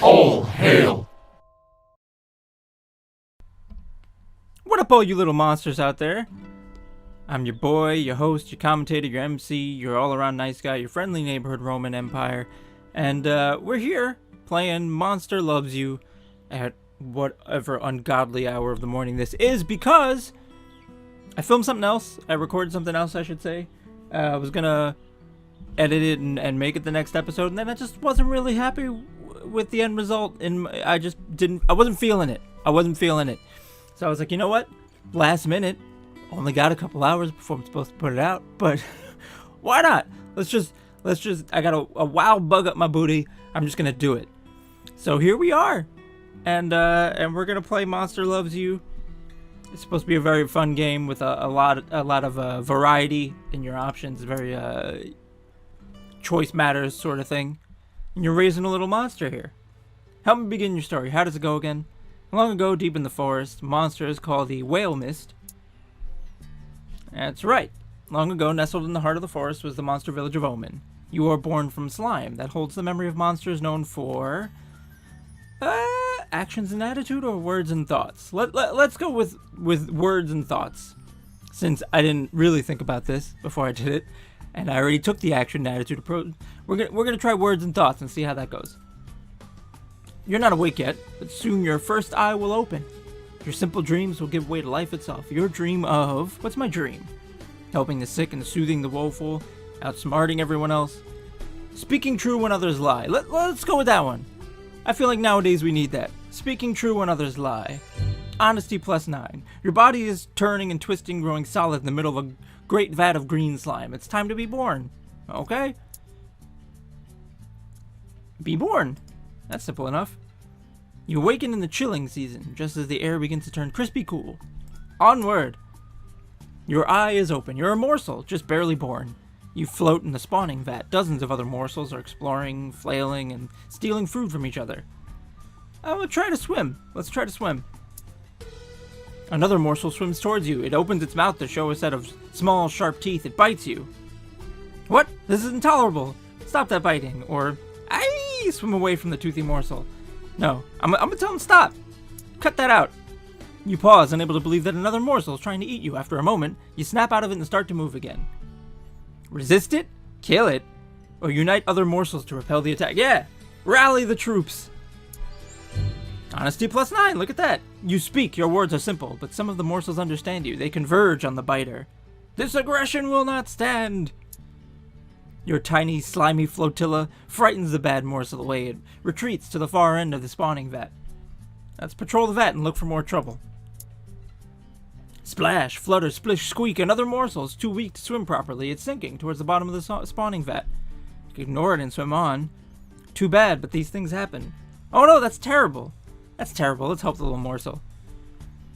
All hail! What up, all you little monsters out there? I'm your boy, your host, your commentator, your MC, your all-around nice guy, your friendly neighborhood Roman Empire, and we're here playing Monster Loves You at whatever ungodly hour of the morning this is, because I filmed something else. I recorded something else, I should say. I was gonna edit it and make it the next episode, and then I just wasn't really happy with the end result, and I wasn't feeling it. So I was like, you know what? Last minute, only got a couple hours before I'm supposed to put it out, but why not? Let's just, I got a wild bug up my booty. I'm just gonna do it. So here we are, and we're gonna play Monster Loves You. It's supposed to be a very fun game with a lot of variety in your options, very choice matters sort of thing. And you're raising a little monster here. Help me begin your story. How does it go again? Long ago, deep in the forest, monsters called the whale mist. That's right. Long ago, nestled in the heart of the forest was the monster village of Omen. You were born from slime that holds the memory of monsters known for actions and attitude, or words and thoughts. Let's go with words and thoughts, since I didn't really think about this before I did it, and I already took the action and attitude approach. We're gonna try words and thoughts and see how that goes. You're not awake yet, but soon your first eye will open. Your simple dreams will give way to life itself. Your dream of... What's my dream? Helping the sick and soothing the woeful, outsmarting everyone else, speaking true when others lie. Let's go with that one. I feel like nowadays we need that. Speaking true when others lie. Honesty +9. Your body is turning and twisting, growing solid in the middle of a great vat of green slime. It's time to be born. Okay? Be born. That's simple enough. You awaken in the chilling season, just as the air begins to turn crispy cool. Onward! Your eye is open. You're a morsel, just barely born. You float in the spawning vat. Dozens of other morsels are exploring, flailing, and stealing food from each other. Let's try to swim. Another morsel swims towards you. It opens its mouth to show a set of small, sharp teeth. It bites you. What? This is intolerable. Stop that biting. Or, swim away from the toothy morsel. No, I'm gonna tell him stop. Cut that out. You pause, unable to believe that another morsel is trying to eat you. After a moment, you snap out of it and start to move again. Resist it, kill it, or unite other morsels to repel the attack. Yeah, rally the troops. Honesty +9, look at that. You speak, your words are simple, but some of the morsels understand you. They converge on the biter. This aggression will not stand. Your tiny, slimy flotilla frightens the bad morsel away. It retreats to the far end of the spawning vat. Let's patrol the vat and look for more trouble. Splash, flutter, splish, squeak. Another morsel is too weak to swim properly. It's sinking towards the bottom of the spawning vat. You can ignore it and swim on. Too bad, but these things happen. Oh no, that's terrible. Let's help the little morsel.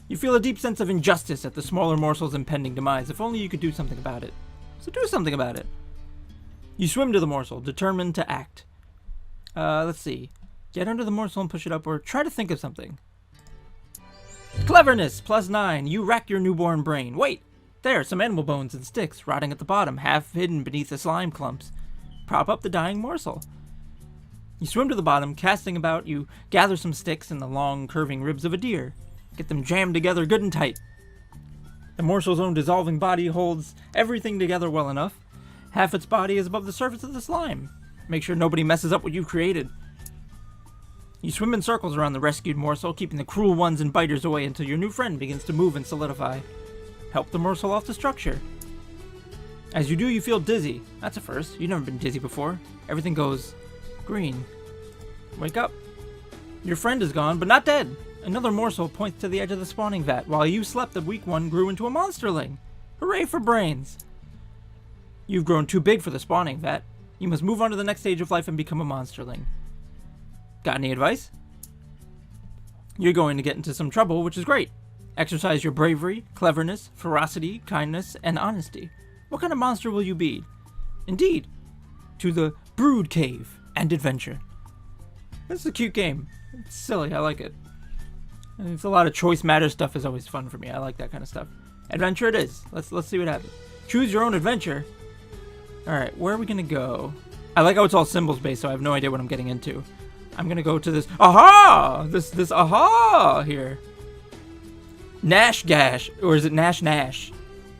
You feel a deep sense of injustice at the smaller morsel's impending demise. If only you could do something about it. So do something about it. You swim to the morsel, determined to act. Let's see. Get under the morsel and push it up, or try to think of something. Cleverness +9. You rack your newborn brain. Wait! There, some animal bones and sticks rotting at the bottom, half hidden beneath the slime clumps. Prop up the dying morsel. You swim to the bottom, casting about. You gather some sticks and the long, curving ribs of a deer. Get them jammed together good and tight. The morsel's own dissolving body holds everything together well enough. Half its body is above the surface of the slime. Make sure nobody messes up what you've created. You swim in circles around the rescued morsel, keeping the cruel ones and biters away until your new friend begins to move and solidify. Help the morsel off the structure. As you do, you feel dizzy. That's a first. You've never been dizzy before. Everything goes green. Wake up. Your friend is gone, but not dead. Another morsel points to the edge of the spawning vat. While you slept, the weak one grew into a monsterling. Hooray for brains. You've grown too big for the spawning vat. You must move on to the next stage of life and become a monsterling. Got any advice? You're going to get into some trouble, which is great. Exercise your bravery, cleverness, ferocity, kindness, and honesty. What kind of monster will you be? Indeed, to the brood cave and adventure. This is a cute game. It's silly, I like it. And it's a lot of choice matter stuff is always fun for me. I like that kind of stuff. Adventure it is. Let's see what happens. Choose your own adventure. Alright, where are we gonna go? I like how it's all symbols based, so I have no idea what I'm getting into. I'm gonna go to this. Aha! This aha here. Nash Gash, or is it Nash Nash?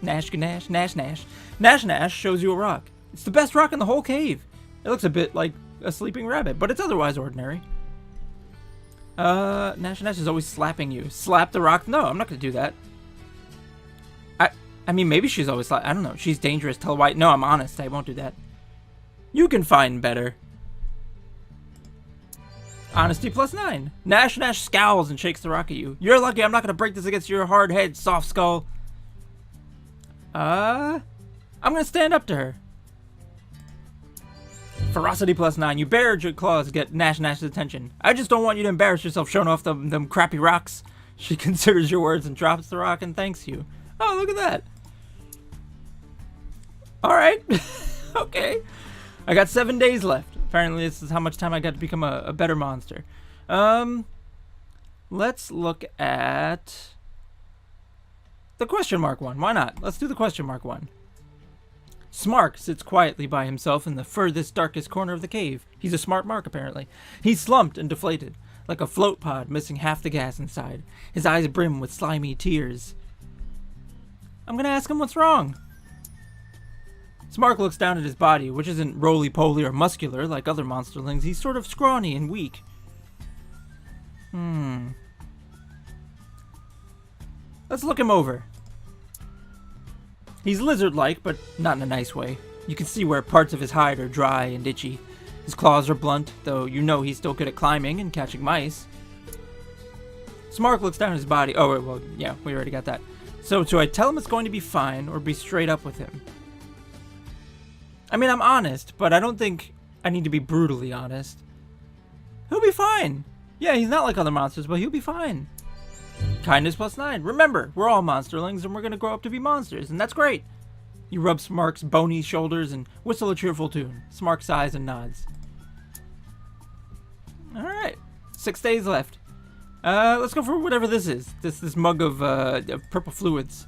Nash Nash Nash Nash. Nash Nash shows you a rock. It's the best rock in the whole cave. It looks a bit like a sleeping rabbit, but it's otherwise ordinary. Nash Nash is always slapping you. Slap the rock? No, I'm not gonna do that. I mean, maybe she's always I don't know. She's dangerous. Tell White. No, I'm honest. I won't do that. You can find better. Honesty +9. Nash Nash scowls and shakes the rock at you. You're lucky I'm not gonna break this against your hard head, soft skull. I'm gonna stand up to her. Ferocity +9. You bared your claws to get Nash Nash's attention. I just don't want you to embarrass yourself showing off them crappy rocks. She considers your words and drops the rock and thanks you. Oh, look at that. Alright. Okay. I got 7 days left. Apparently this is how much time I got to become a better monster. Let's look at the question mark one. Why not? Let's do the question mark one. Smark sits quietly by himself in the furthest, darkest corner of the cave. He's a smart mark, apparently. He's slumped and deflated, like a float pod missing half the gas inside. His eyes brim with slimy tears. I'm gonna ask him what's wrong. Smark looks down at his body, which isn't roly-poly or muscular like other monsterlings. He's sort of scrawny and weak. Let's look him over. He's lizard-like, but not in a nice way. You can see where parts of his hide are dry and itchy. His claws are blunt, though you know he's still good at climbing and catching mice. Smark looks down at his body. Oh, well, yeah, we already got that. So, do I tell him it's going to be fine, or be straight up with him? I mean, I'm honest, but I don't think I need to be brutally honest. He'll be fine. Yeah, he's not like other monsters, but he'll be fine. Kindness +9. Remember, we're all monsterlings, and we're going to grow up to be monsters, and that's great. You rub Smark's bony shoulders and whistle a cheerful tune. Smark sighs and nods. Alright. 6 days left. Let's go for whatever this is. This mug of purple fluids.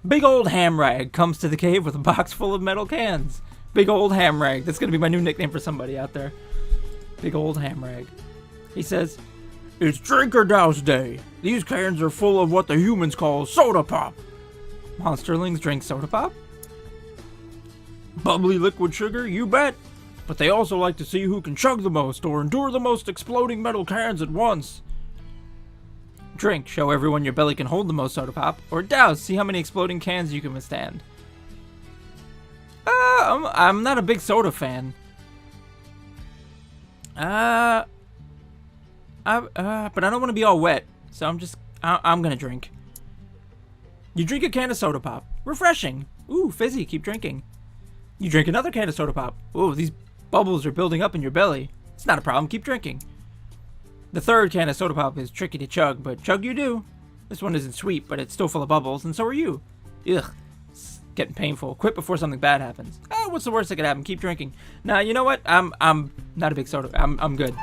Big old Hamrag comes to the cave with a box full of metal cans. Big old Hamrag. That's going to be my new nickname for somebody out there. Big old Hamrag. He says, "It's drink or douse day. These cans are full of what the humans call soda pop." Monsterlings drink soda pop? Bubbly liquid sugar, you bet. But they also like to see who can chug the most or endure the most exploding metal cans at once. Drink, show everyone your belly can hold the most soda pop. Or douse, see how many exploding cans you can withstand. I'm not a big soda fan. But I don't want to be all wet, so I'm gonna drink. You drink a can of soda pop. Refreshing. Ooh, fizzy, keep drinking. You drink another can of soda pop. Ooh, these bubbles are building up in your belly. It's not a problem, keep drinking. The third can of soda pop is tricky to chug, but chug you do. This one isn't sweet, but it's still full of bubbles, and so are you. Ugh, it's getting painful. Quit before something bad happens. Oh, what's the worst that could happen? Keep drinking. Nah, you know what? I'm not a big soda. I'm good.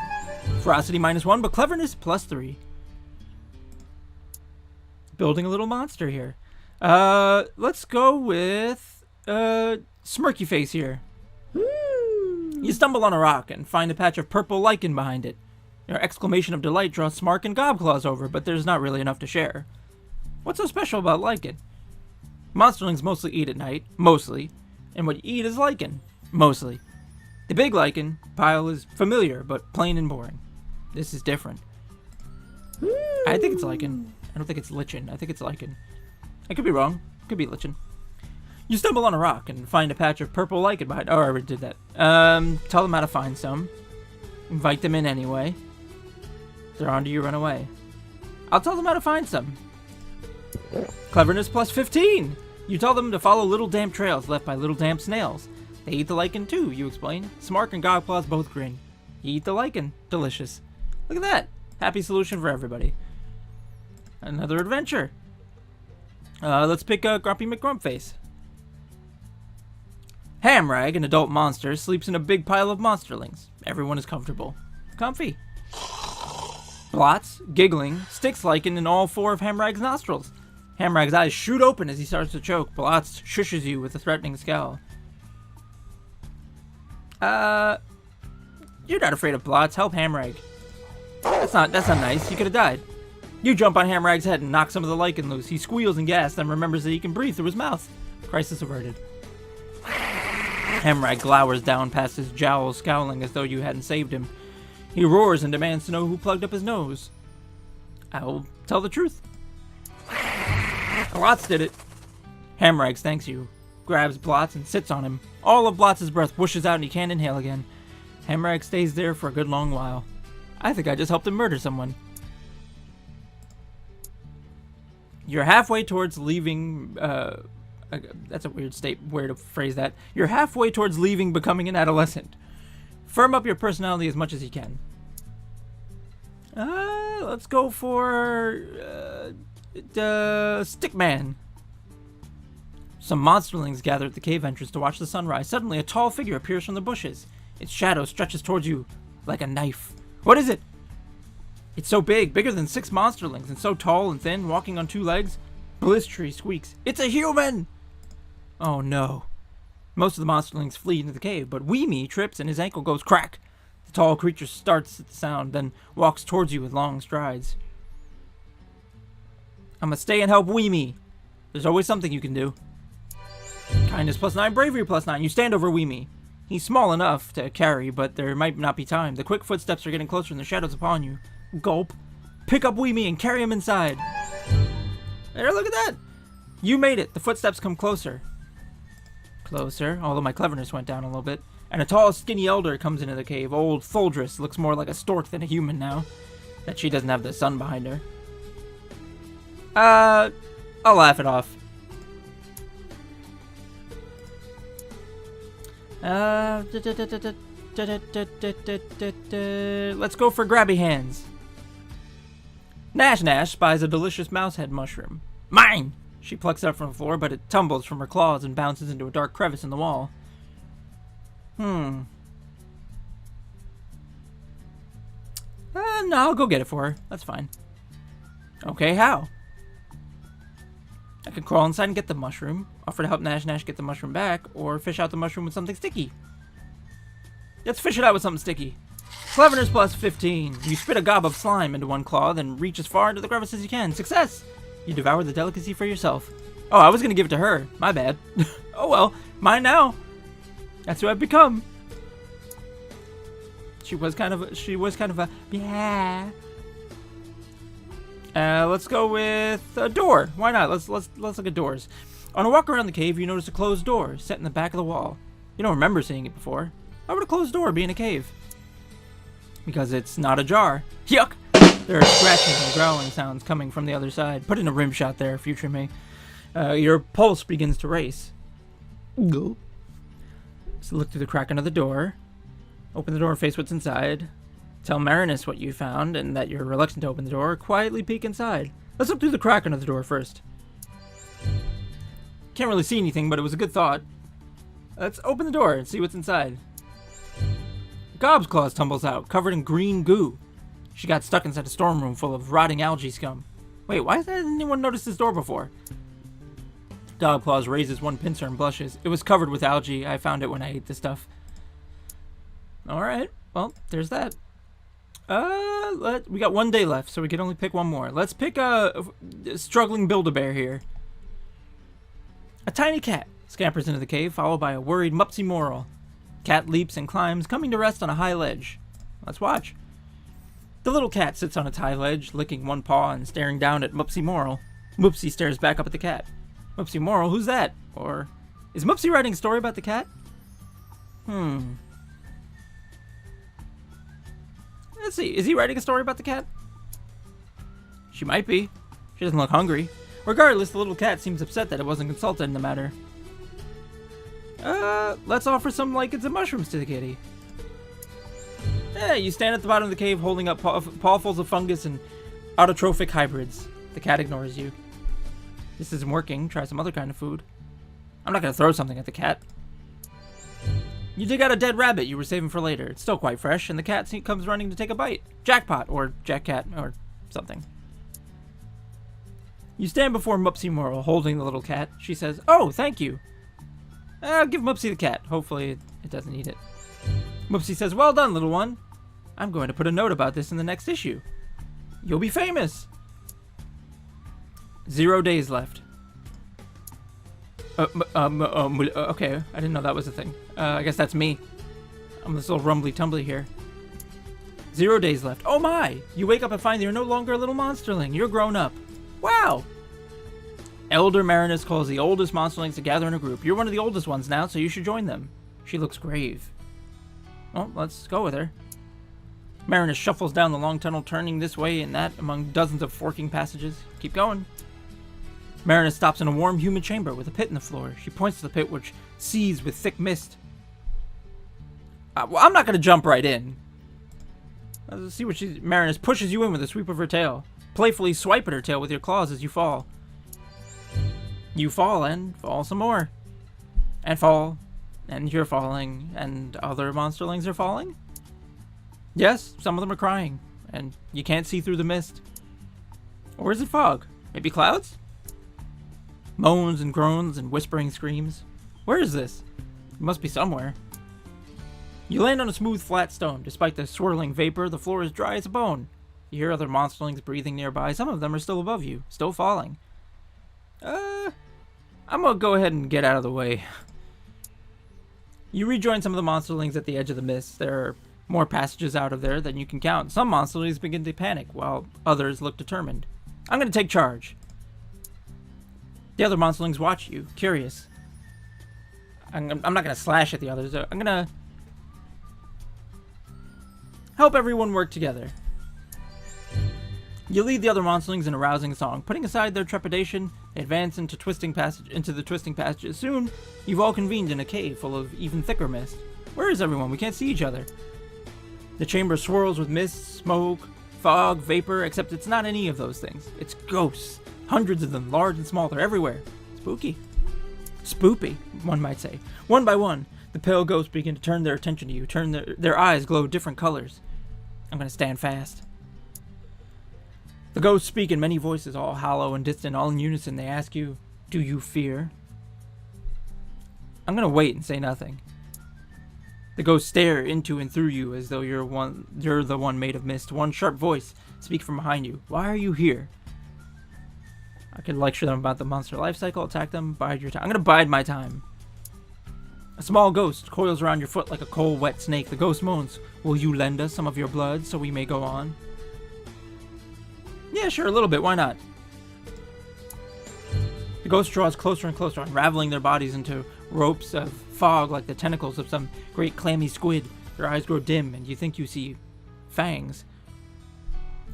Ferocity -1, but cleverness +3. Building a little monster here. Let's go with Smirky Face here. You stumble on a rock and find a patch of purple lichen behind it. Your exclamation of delight draws Smark and Gobclaws over, but there's not really enough to share. What's so special about lichen? Monsterlings mostly eat at night, mostly, and what you eat is lichen, mostly. The big lichen pile is familiar, but plain and boring. This is different. I think it's lichen. I don't think it's lichen. I think it's lichen. I could be wrong. Could be lichen. You stumble on a rock and find a patch of purple lichen behind. Oh, I already did that. Tell them how to find some. Invite them in anyway. They're onto you, run away. I'll tell them how to find some. Cleverness +15. You tell them to follow little damp trails left by little damp snails. They eat the lichen too, you explain. Smark and Gobclaws both grin. You eat the lichen. Delicious. Look at that. Happy solution for everybody. Another adventure. Let's pick Grumpy McGrumpface. Hamrag, an adult monster, sleeps in a big pile of monsterlings. Everyone is comfortable. Comfy. Blots, giggling, sticks lichen in all 4 of Hamrag's nostrils. Hamrag's eyes shoot open as he starts to choke. Blots shushes you with a threatening scowl. You're not afraid of blots. Help Hamrag. That's not nice. He could have died. You jump on Hamrag's head and knock some of the lichen loose. He squeals and gasps, then remembers that he can breathe through his mouth. Crisis averted. Hamrag glowers down past his jowls, scowling as though you hadn't saved him. He roars and demands to know who plugged up his nose. I'll tell the truth. Blots did it. Hamrag thanks you, grabs Blots and sits on him. All of Blots' breath whooshes out and he can't inhale again. Hamrag stays there for a good long while. I think I just helped him murder someone. You're halfway towards leaving, that's a weird way to phrase that. You're halfway towards leaving becoming an adolescent. Firm up your personality as much as you can. Let's go for, Stickman. Some monsterlings gather at the cave entrance to watch the sunrise. Suddenly, a tall figure appears from the bushes. Its shadow stretches towards you like a knife. What is it? It's so big, bigger than 6 monsterlings, and so tall and thin, walking on 2 legs. Blistery squeaks. It's a human! Oh no. Most of the monsterlings flee into the cave, but Weemy trips and his ankle goes crack. The tall creature starts at the sound, then walks towards you with long strides. I'm gonna stay and help Weemy. There's always something you can do. Kindness +9, bravery +9. You stand over Weemy. He's small enough to carry, but there might not be time. The quick footsteps are getting closer and the shadows upon you. Gulp. Pick up Weemy and carry him inside. There, look at that. You made it. The footsteps come closer. Closer, although my cleverness went down a little bit. And a tall, skinny elder comes into the cave. Old Tholdris looks more like a stork than a human now that she doesn't have the sun behind her. I'll laugh it off. Let's go for grabby hands. Nash spies a delicious mouse head mushroom. Mine! She plucks it up from the floor, but it tumbles from her claws and bounces into a dark crevice in the wall. No, I'll go get it for her. That's fine. Okay, how? I can crawl inside and get the mushroom, offer to help Nash get the mushroom back, or fish out the mushroom with something sticky. Let's fish it out with something sticky. Cleverness +15. You spit a gob of slime into one claw, then reach as far into the crevice as you can. Success! You devour the delicacy for yourself. Oh, I was gonna give it to her. My bad. Oh well, mine now. That's who I've become. She was kind of a yeah. Let's go with a door. Why not? Let's look at doors. On a walk around the cave, you notice a closed door set in the back of the wall. You don't remember seeing it before. Why would a closed door be in a cave? Because it's not ajar. Yuck! There are scratching and growling sounds coming from the other side. Put in a rim shot there, future me. Your pulse begins to race. Go. So look through the crack under the door. Open the door and face what's inside. Tell Marinus what you found and that you're reluctant to open the door. Quietly peek inside. Let's look through the crack under the door first. Can't really see anything, but it was a good thought. Let's open the door and see what's inside. Gob's claws tumbles out, covered in green goo. She got stuck inside a storm room full of rotting algae scum. Wait, why hasn't anyone noticed this door before? Gobclaws raises one pincer and blushes. It was covered with algae. I found it when I ate the stuff. Alright, well, there's that. We got 1 day left, so we can only pick one more. Let's pick a struggling Build-A-Bear here. A tiny cat scampers into the cave, followed by a worried Mupsy Moral. Cat leaps and climbs, coming to rest on a high ledge. Let's watch. The little cat sits on its high ledge, licking one paw and staring down at Mupsy Moral. Mupsy stares back up at the cat. Mupsy Moral, who's that? Or, is Mupsy writing a story about the cat? Let's see, is he writing a story about the cat? She might be. She doesn't look hungry. Regardless, the little cat seems upset that it wasn't consulted in the matter. Let's offer some it's a mushrooms to the kitty. Yeah, you stand at the bottom of the cave holding up pawfuls of fungus and autotrophic hybrids. The cat ignores you. This isn't working. Try some other kind of food. I'm not gonna throw something at the cat. You dig out a dead rabbit you were saving for later. It's still quite fresh, and the cat comes running to take a bite. Jackpot, or Jack-Cat, or something. You stand before Mupsy Moral, holding the little cat. She says, "Oh, thank you." I'll give Mupsy the cat. Hopefully it doesn't eat it. Moopsie says, "Well done, little one. I'm going to put a note about this in the next issue. You'll be famous." 0 days left. Okay, I didn't know that was a thing. I guess that's me. I'm this little rumbly tumbly here. 0 days left. Oh my! You wake up and find you're no longer a little monsterling. You're grown up. Wow! Elder Marinus calls the oldest monsterlings to gather in a group. You're one of the oldest ones now, so you should join them. She looks grave. Well, let's go with her. Marinus shuffles down the long tunnel, turning this way and that among dozens of forking passages. Keep going. Marinus stops in a warm, humid chamber with a pit in the floor. She points to the pit, which seethes with thick mist. Well, I'm not going to jump right in. Let's see what Marinus pushes you in with a sweep of her tail. Playfully swipe at her tail with your claws as you fall. You fall and fall some more. And fall. And you're falling. And other monsterlings are falling? Yes, some of them are crying. And you can't see through the mist. Or is it fog? Maybe clouds? Moans and groans and whispering screams. Where is this? It must be somewhere. You land on a smooth, flat stone. Despite the swirling vapor, the floor is dry as a bone. You hear other monsterlings breathing nearby. Some of them are still above you, still falling. I'm gonna go ahead and get out of the way. You rejoin some of the monsterlings at the edge of the mist. There are more passages out of there than you can count. Some monsterlings begin to panic, while others look determined. I'm gonna take charge. The other monsterlings watch you, curious. I'm not gonna slash at the others. I'm gonna help everyone work together. You lead the other monsterlings in a rousing song. Putting aside their trepidation, they advance into the twisting passages. Soon, you've all convened in a cave full of even thicker mist. Where is everyone? We can't see each other. The chamber swirls with mist, smoke, fog, vapor, except it's not any of those things. It's ghosts. Hundreds of them, large and small. They're everywhere. Spooky. Spoopy, one might say. One by one, the pale ghosts begin to turn their attention to you. Their eyes glow different colors. I'm going to stand fast. The ghosts speak in many voices, all hollow and distant, all in unison. They ask you, do you fear? I'm going to wait and say nothing. The ghosts stare into and through you as though you're the one made of mist. One sharp voice speaks from behind you. Why are you here? I could lecture them about the monster life cycle, attack them, bide your time. I'm going to bide my time. A small ghost coils around your foot like a cold, wet snake. The ghost moans, will you lend us some of your blood so we may go on? Yeah, sure, a little bit. Why not? The ghost draws closer and closer, unraveling their bodies into ropes of fog like the tentacles of some great clammy squid. Their eyes grow dim, and you think you see fangs.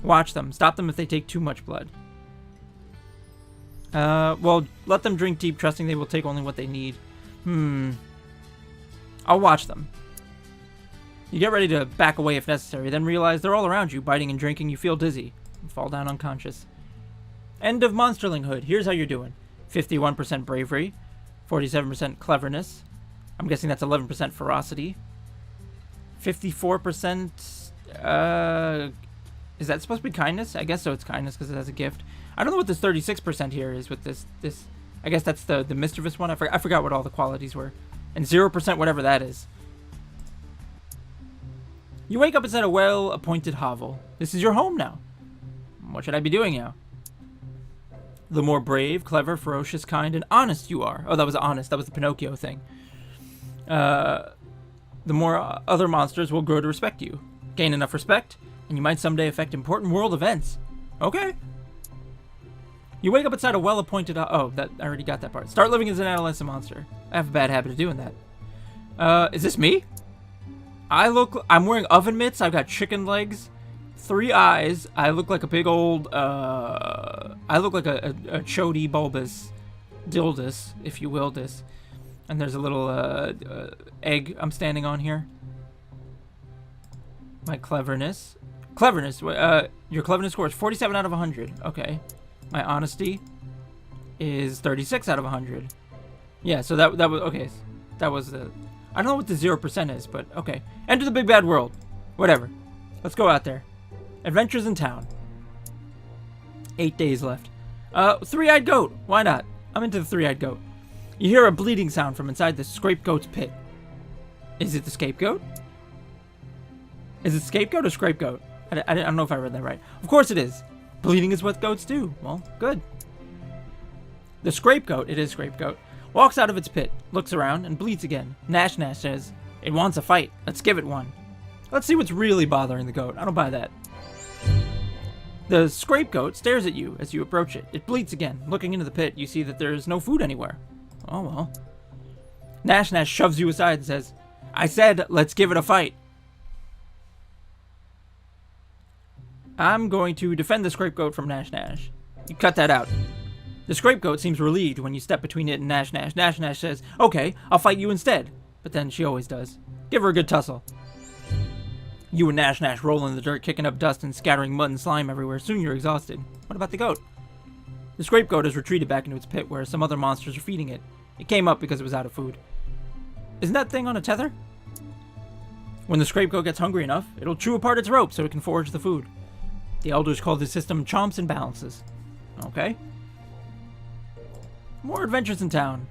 Watch them. Stop them if they take too much blood. Well, let them drink deep, trusting they will take only what they need. I'll watch them. You get ready to back away if necessary, then realize they're all around you, biting and drinking. You feel dizzy and fall down unconscious. End of monsterlinghood. Here's how you're doing. 51% bravery, 47% cleverness. I'm guessing that's 11% ferocity. 54%, is that supposed to be kindness? I guess so, it's kindness because it has a gift. I don't know what this 36% here is with this. I guess that's the mischievous one. I forgot what all the qualities were. And 0% whatever that is. You wake up inside a well-appointed hovel. This is your home now. What should I be doing now? The more brave, clever, ferocious, kind, and honest you are. Oh, that was honest. That was the Pinocchio thing. The more other monsters will grow to respect you. Gain enough respect, and you might someday affect important world events. Okay. You wake up inside a well-appointed... I already got that part. Start living as an adolescent monster. I have a bad habit of doing that. Is this me? I'm wearing oven mitts. I've got chicken legs. 3 eyes. I look like a big old... I look like a chody bulbous dildus, if you will, this. And there's a little egg I'm standing on here. My cleverness. Your cleverness score is 47 out of 100. Okay. My honesty is 36 out of 100. Yeah, so that was... Okay. That was the... I don't know what the 0% is, but okay. Enter the big bad world. Whatever. Let's go out there. Adventures in town. 8 days left. Three-eyed goat. Why not? I'm into the three-eyed goat. You hear a bleeding sound from inside the scapegoat's pit. Is it the scapegoat? Is it scapegoat or scapegoat? I don't know if I read that right. Of course it is. Bleeding is what goats do. Well, good. The scapegoat, it is scapegoat, walks out of its pit, looks around, and bleeds again. Nash says, "It wants a fight. Let's give it one." Let's see what's really bothering the goat. I don't buy that. The scapegoat stares at you as you approach it. It bleats again. Looking into the pit, you see that there is no food anywhere. Oh well. Nash shoves you aside and says, "I said, let's give it a fight." I'm going to defend the scapegoat from Nash. You cut that out. The scapegoat seems relieved when you step between it and Nash. Nash says, "Okay, I'll fight you instead." But then she always does. Give her a good tussle. You and Nash roll in the dirt, kicking up dust and scattering mud and slime everywhere. Soon you're exhausted. What about the goat? The scapegoat has retreated back into its pit where some other monsters are feeding it. It came up because it was out of food. Isn't that thing on a tether? When the scapegoat gets hungry enough, it'll chew apart its rope so it can forage the food. The elders call this system chomps and balances. Okay. More adventures in town.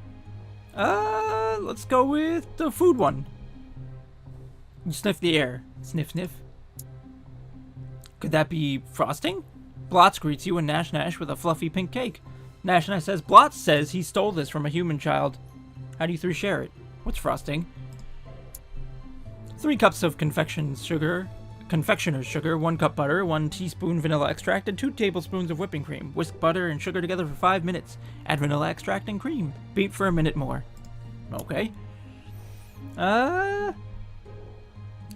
Let's go with the food one. You sniff the air. Sniff, sniff. Could that be frosting? Blotz greets you and Nash with a fluffy pink cake. Nash says, "Blotz says he stole this from a human child. How do you three share it?" What's frosting? 3 cups of confectioner's sugar, 1 cup butter, 1 teaspoon vanilla extract, and 2 tablespoons of whipping cream. Whisk butter and sugar together for 5 minutes. Add vanilla extract and cream. Beat for a minute more. Okay.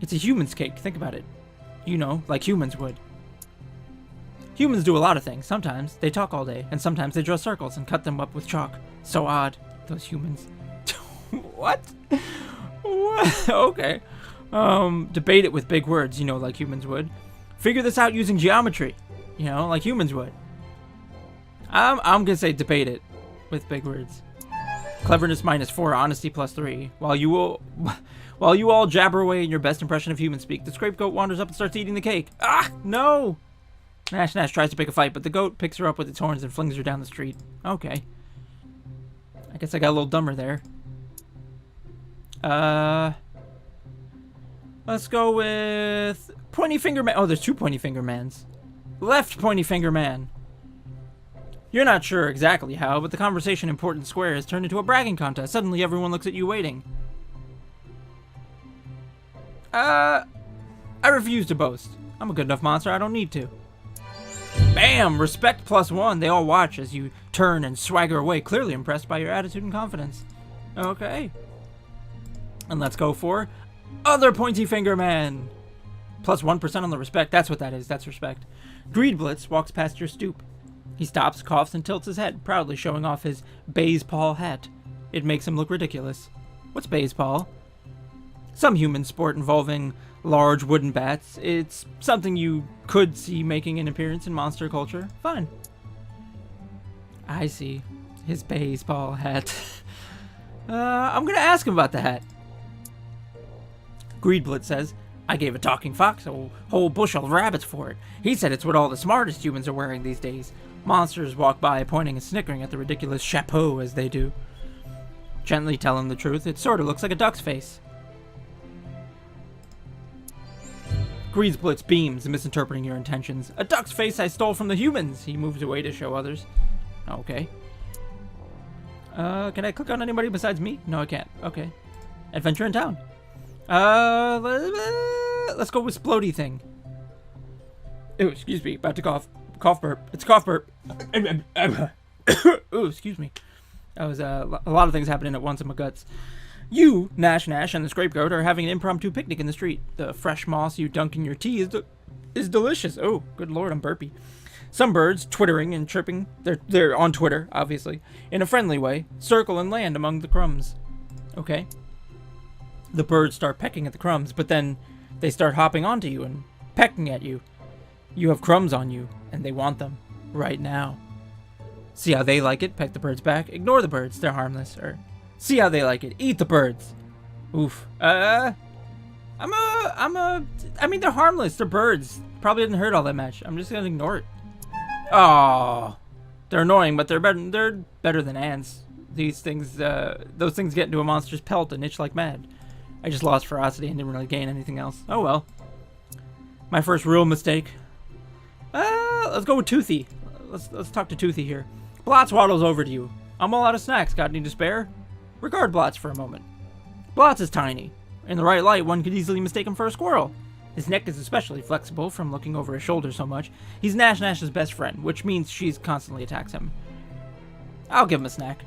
It's a human's cake. Think about it. You know, like humans would. Humans do a lot of things. Sometimes they talk all day, and sometimes they draw circles and cut them up with chalk. So odd, those humans. What? What? Okay. Debate it with big words, you know, like humans would. Figure this out using geometry, you know, like humans would. I'm gonna say debate it with big words. Cleverness -4, honesty +3. While you all jabber away in your best impression of human speak, the scapegoat wanders up and starts eating the cake. Ah, no! Nash tries to pick a fight, but the goat picks her up with its horns and flings her down the street. Okay. I guess I got a little dumber there. Let's go with Pointy Finger Man. Oh, there's 2 Pointy Finger Mans. Left Pointy Finger Man. You're not sure exactly how, but the conversation in Portland Square has turned into a bragging contest. Suddenly, everyone looks at you waiting. I refuse to boast. I'm a good enough monster, I don't need to. Bam! Respect +1. They all watch as you turn and swagger away, clearly impressed by your attitude and confidence. Okay. And let's go for Other Pointy Finger Man. +1% on the respect. That's what that is. That's respect. Greed Blitz walks past your stoop. He stops, coughs, and tilts his head, proudly showing off his Bayes Paul hat. It makes him look ridiculous. What's Bayes Paul? Some human sport involving large wooden bats. It's something you could see making an appearance in monster culture. Fine. I see. His Bayes Paul hat. I'm gonna ask him about the hat. Greedblitz says, "I gave a talking fox a whole bushel of rabbits for it. He said it's what all the smartest humans are wearing these days." Monsters walk by, pointing and snickering at the ridiculous chapeau as they do. Gently tell him the truth. It sort of looks like a duck's face. Greedblitz beams, misinterpreting your intentions. "A duck's face I stole from the humans." He moves away to show others. Okay. Can I click on anybody besides me? No, I can't. Okay. Adventure in town. Let's go with Splody thing. Ooh, excuse me. About to cough. Cough burp. It's a cough burp. Ooh, excuse me. That was a lot of things happening at once in my guts. You, Nash, and the scapegoat are having an impromptu picnic in the street. The fresh moss you dunk in your tea is delicious. Oh, good lord, I'm burpy. Some birds, twittering and chirping, they're on Twitter, obviously, in a friendly way, circle and land among the crumbs. Okay. The birds start pecking at the crumbs, but then they start hopping onto you and pecking at you. You have crumbs on you, and they want them right now. See how they like it? Peck the birds back. Ignore the birds, they're harmless. Or see how they like it? Eat the birds. Oof. I mean, they're harmless. They're birds. Probably didn't hurt all that much. I'm just gonna ignore it. Oh, they're annoying, but they're better than ants. These things, those things get into a monster's pelt and itch like mad. I just lost ferocity and didn't really gain anything else. Oh well. My first real mistake. Let's go with Toothy. Let's talk to Toothy here. Blotz waddles over to you. I'm all out of snacks. Got any to spare? Regard Blotz for a moment. Blotz is tiny. In the right light, one could easily mistake him for a squirrel. His neck is especially flexible from looking over his shoulder so much. He's Nash's best friend, which means she constantly attacks him. I'll give him a snack.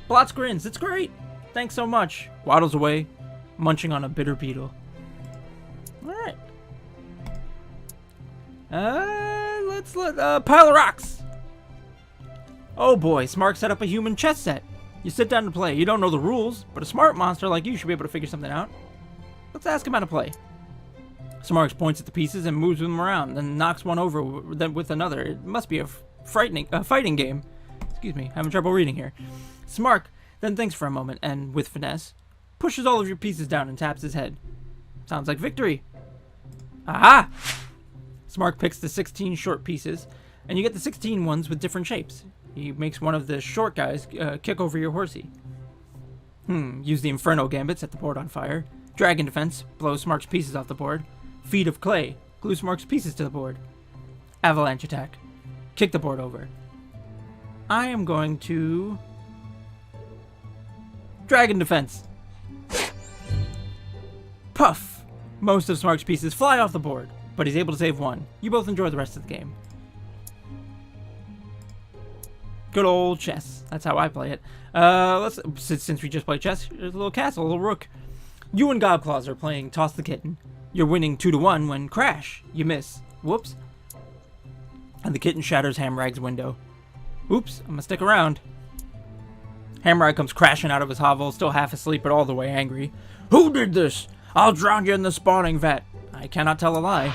Blotz grins. It's great. Thanks so much. Waddles away, munching on a bitter beetle. Alright. Let's pile of rocks. Oh boy, Smark set up a human chess set. You sit down to play. You don't know the rules, but a smart monster like you should be able to figure something out. Let's ask him how to play. Smarks points at the pieces and moves them around, then knocks one over with another. It must be a fighting game. Excuse me, having trouble reading here. Smark then thinks for a moment and, with finesse, pushes all of your pieces down and taps his head. Sounds like victory. Aha! Smark picks the 16 short pieces, and you get the 16 ones with different shapes. He makes one of the short guys kick over your horsey. Use the Inferno Gambit, set the board on fire. Dragon Defense, blow Smark's pieces off the board. Feet of Clay, glue Smark's pieces to the board. Avalanche Attack, kick the board over. I am going to... Dragon Defense. Puff! Most of Smark's pieces fly off the board, but he's able to save one. You both enjoy the rest of the game. Good old chess. That's how I play it. Since we just played chess, there's a little castle, a little rook. You and Gobclaws are playing Toss the Kitten. You're winning 2-1 when crash. You miss. Whoops. And the kitten shatters Hamrag's window. Oops, I'm gonna stick around. Hamrag comes crashing out of his hovel, still half asleep but all the way angry. Who did this? I'll drown you in the spawning vat. I cannot tell a lie.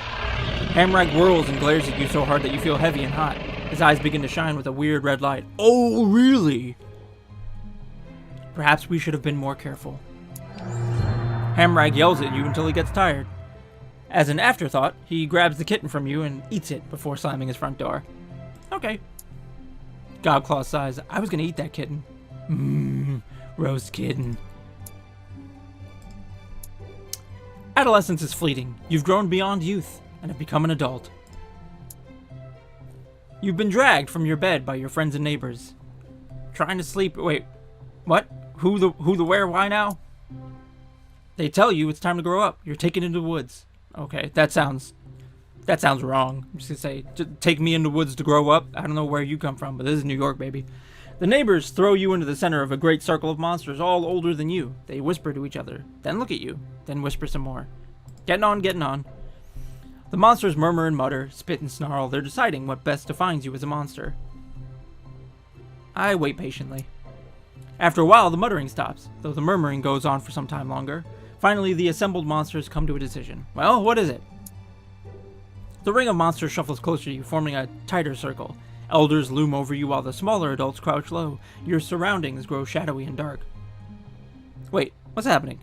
Hamrag whirls and glares at you so hard that you feel heavy and hot. His eyes begin to shine with a weird red light. Oh, really? Perhaps we should have been more careful. Hamrag yells at you until he gets tired. As an afterthought, he grabs the kitten from you and eats it before slamming his front door. Okay. Gobclaw sighs. I was gonna eat that kitten. Roast kitten. Adolescence is fleeting. You've grown beyond youth and have become an adult. You've been dragged from your bed by your friends and neighbors. Trying to sleep. Wait, what? Who the where, why now? They tell you it's time to grow up. You're taken into the woods. Okay, that sounds wrong. I'm just gonna say, take me into the woods to grow up. I don't know where you come from, but this is New York, baby. The neighbors throw you into the center of a great circle of monsters, all older than you. They whisper to each other, then look at you, then whisper some more. Getting on. The monsters murmur and mutter, spit and snarl. They're deciding what best defines you as a monster. I wait patiently. After a while, the muttering stops, though the murmuring goes on for some time longer. Finally, the assembled monsters come to a decision. Well, what is it? The ring of monsters shuffles closer to you, forming a tighter circle. Elders loom over you while the smaller adults crouch low. Your surroundings grow shadowy and dark. Wait, what's happening?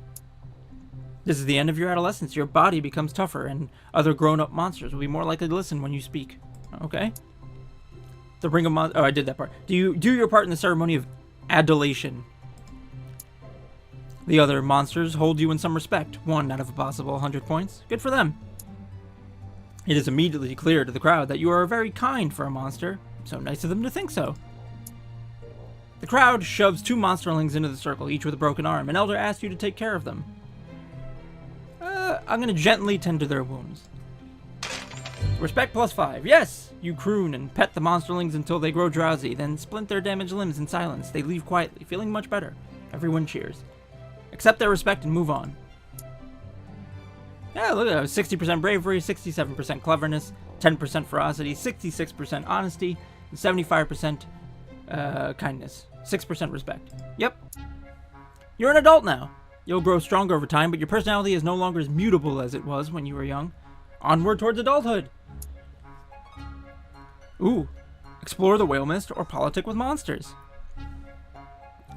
This is the end of your adolescence. Your body becomes tougher, and other grown-up monsters will be more likely to listen when you speak. Okay. The ring of monsters... Oh, I did that part. Do you do your part in the ceremony of adulation? The other monsters hold you in some respect. 1 out of a possible 100 points. Good for them. It is immediately clear to the crowd that you are very kind for a monster. So nice of them to think so. The crowd shoves 2 monsterlings into the circle, each with a broken arm. An elder asks you to take care of them. I'm going to gently tend to their wounds. Respect +5. Yes! You croon and pet the monsterlings until they grow drowsy, then splint their damaged limbs in silence. They leave quietly, feeling much better. Everyone cheers. Accept their respect and move on. Yeah, look at that. 60% bravery, 67% cleverness, 10% ferocity, 66% honesty, and 75% kindness. 6% respect. Yep. You're an adult now. You'll grow stronger over time, but your personality is no longer as mutable as it was when you were young. Onward towards adulthood. Ooh. Explore the whale mist or politic with monsters.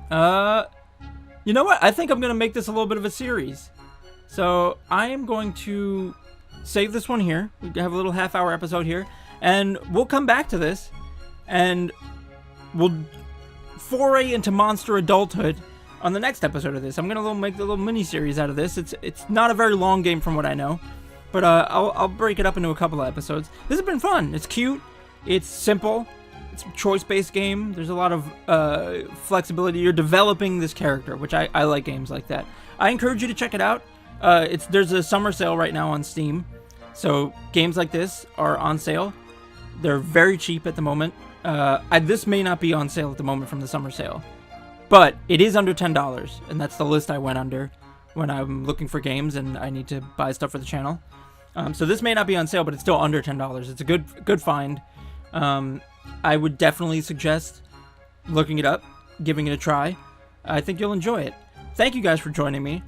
You know what? I think I'm going to make this a little bit of a series. So I am going to save this one here. We have a little half-hour episode here. And we'll come back to this. And we'll foray into monster adulthood on the next episode of this. I'm going to make a little mini-series out of this. It's not a very long game from what I know. but I'll break it up into a couple of episodes. This has been fun. It's cute. It's simple. It's a choice-based game. There's a lot of flexibility. You're developing this character, which I like games like that. I encourage you to check it out. There's a summer sale right now on Steam, so games like this are on sale. They're very cheap at the moment. This may not be on sale at the moment from the summer sale, but it is under $10, and that's the list I went under when I'm looking for games and I need to buy stuff for the channel. So this may not be on sale, but it's still under $10. It's a good find. I would definitely suggest looking it up, giving it a try. I think you'll enjoy it. Thank you guys for joining me.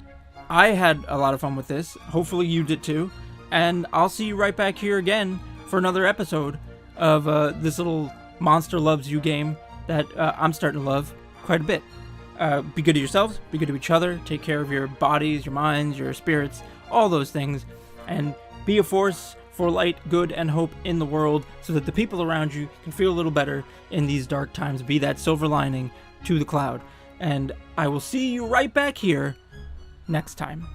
I had a lot of fun with this. Hopefully you did too. And I'll see you right back here again for another episode of this little Monster Loves You game that I'm starting to love quite a bit. Be good to yourselves, be good to each other, take care of your bodies, your minds, your spirits, all those things, and be a force for light, good, and hope in the world so that the people around you can feel a little better in these dark times. Be that silver lining to the cloud. And I will see you right back here next time.